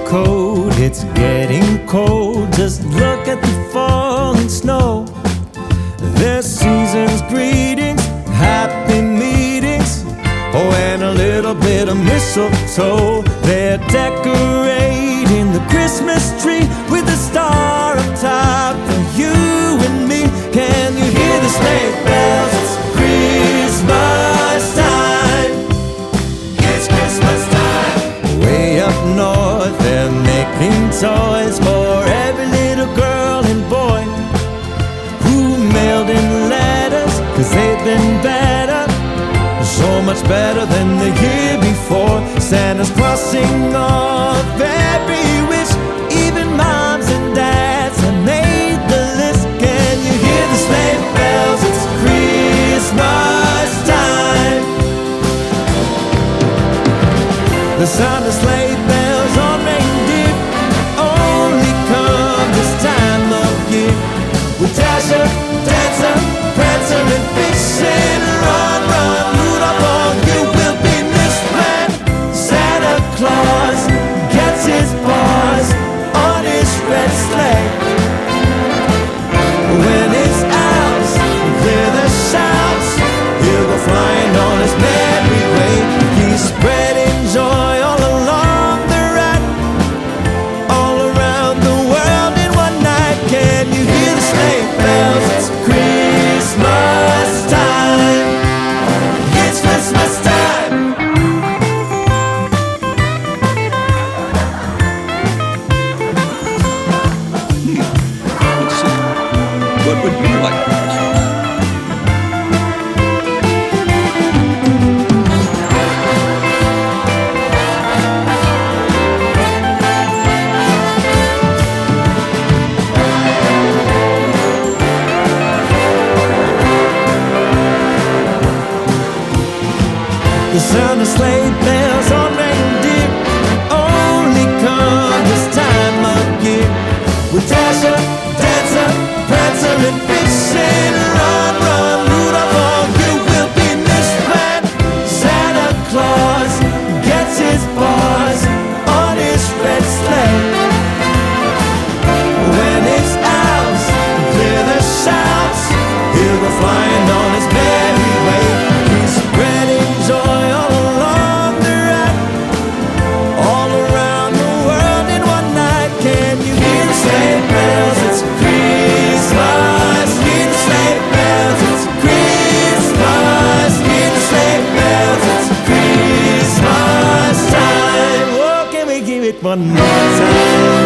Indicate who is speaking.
Speaker 1: coat, it's getting cold. Just look at the falling snow. There's season's greetings, happy meetings, oh, and a little bit of mistletoe. They're decorating the Christmas tree with a star up top for you and me. Can you hear the sleigh bells? It's Christmas time. It's Christmas time. Way up north, they're making toys for every little girl and boy who mailed in letters, 'cause they've been better, so much better than the year before. Santa's crossing off every wish, even moms and dads have made the list. Can you hear the sleigh bells? It's Christmas time. The sound of sleigh bells on reindeer only come this time of year. With Dasher, Dancer, Prancer, and Vixen, run, run, Rudolph, all you will be missed when Santa Claus gets his paws on his red sleigh. When his elves clear the shouts, he'll go flying on his merry way. He's spreading joy all along the ride, all around the world in one night. Can you hear the sleigh bells? It's Christmas time. It's Christmas time.
Speaker 2: Let's see. What would be like?
Speaker 1: The sound of sleigh bells on reindeer only come this time of year. With Dasher, Dancer, Prancer, and Vixen, run, run, Rudolph, all you will be missed when Santa Claus gets his paws on his red sleigh. When his elves clear the shouts, he'll go flying on his merry way. He's spreading joy all along the ride, all around the world in one night. Can you hear the sleigh bells? It's Christmas. Hear the sleigh bells? It's Christmas. Hear the sleigh bells? It's Christmas time. Oh, can we give it one more time?